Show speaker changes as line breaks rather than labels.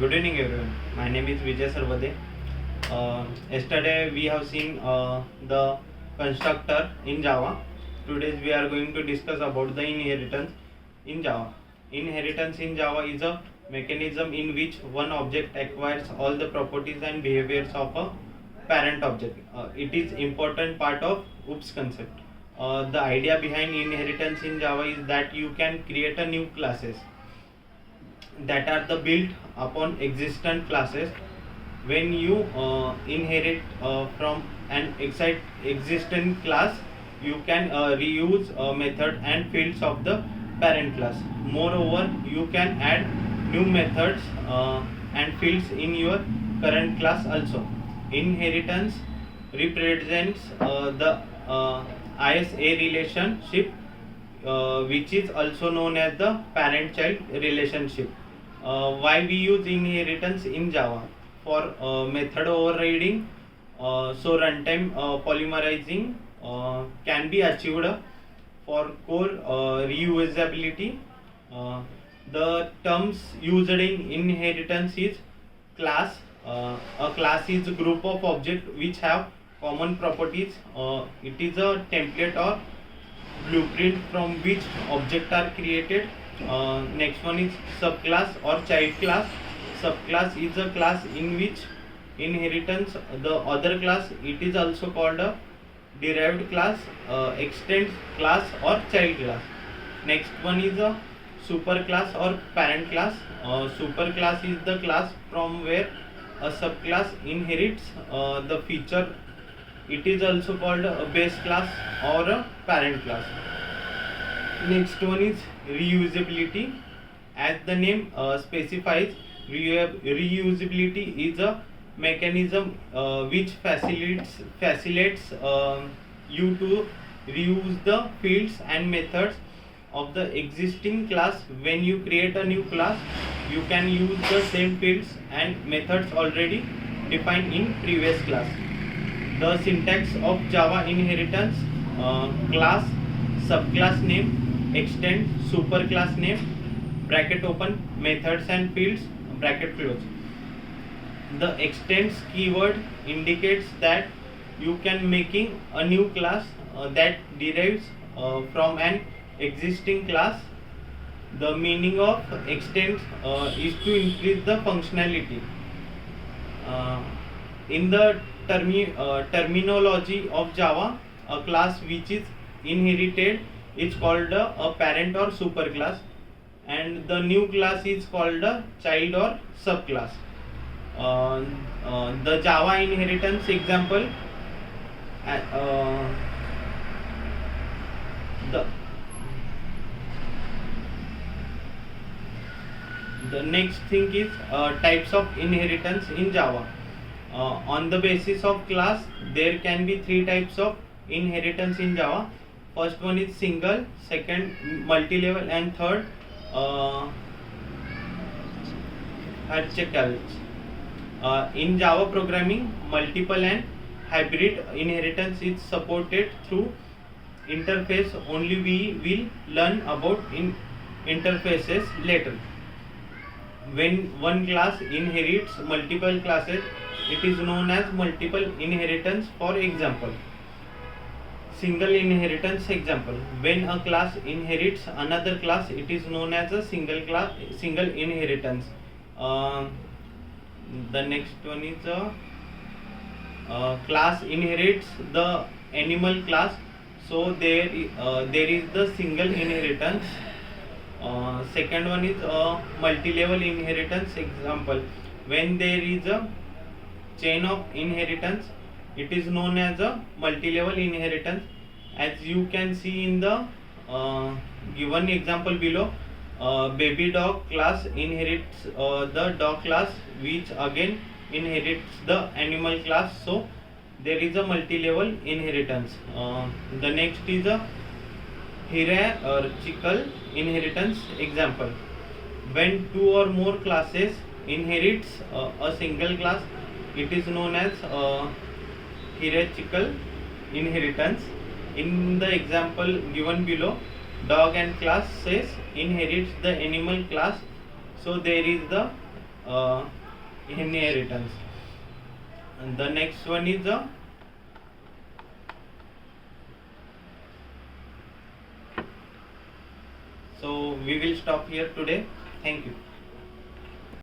Good evening, everyone. My name is Vijay Sarvade. Yesterday we have seen the constructor in Java. Today we are going to discuss about the inheritance in Java. Inheritance in Java is a mechanism in which one object acquires all the properties and behaviors of a parent object. It is important part of OOPS concept. The idea behind inheritance in Java is that you can create a new classes that are the built upon existent classes. When you inherit from an existing class, you can reuse method and fields of the parent class. Moreover, you can add new methods and fields in your current class also. Inheritance represents the ISA relationship, which is also known as the parent-child relationship. Why we use inheritance in Java? For method overriding, so runtime polymerizing can be achieved. For core reusability, the terms used in inheritance is class. A class is a group of objects which have common properties. It is a template or blueprint from which objects are created. Next one is subclass or child class. Subclass is a class in which inheritance the other class. It is also called a derived class, extends class or child class. Next one is a superclass or parent class. Superclass is the class from where a subclass inherits the feature. It is also called a base class or a parent class. Next one is reusability. As the name specifies, reusability is a mechanism which facilitates you to reuse the fields and methods of the existing class. When you create a new class, you can use the same fields and methods already defined in previous class. The syntax of Java inheritance: class, subclass name, extend, superclass name, bracket open, methods and fields, bracket close. The extends keyword indicates that you can making a new class that derives from an existing class. The meaning of extends is to increase the functionality. In the terminology of Java, a class which is inherited is called a parent or superclass, and the new class is called a child or subclass. The Java inheritance example, the the next thing is types of inheritance in Java. On the basis of class, there can be three types of inheritance in Java. First one is single, second multi-level, and third hierarchical. In Java programming, multiple and hybrid inheritance is supported through interface. Only we will learn about in interfaces later. When one class inherits multiple classes, it is known as multiple inheritance. For example, single inheritance example: when a class inherits another class, it is known as a single inheritance. The next one is class inherits the animal class, so there is the single inheritance. Second one is multi-level inheritance example: when there is a chain of inheritance, it is known as a multi-level inheritance. As you can see in the given example below, baby dog class inherits the dog class, which again inherits the animal class, so there is a multi-level inheritance. The next is a hierarchical inheritance example: when two or more classes inherits a single class, it is known as hierarchical inheritance. In the example given below, dog and class says inherits the animal class, so there is the inheritance. And the next one is the so we will stop here today. Thank you.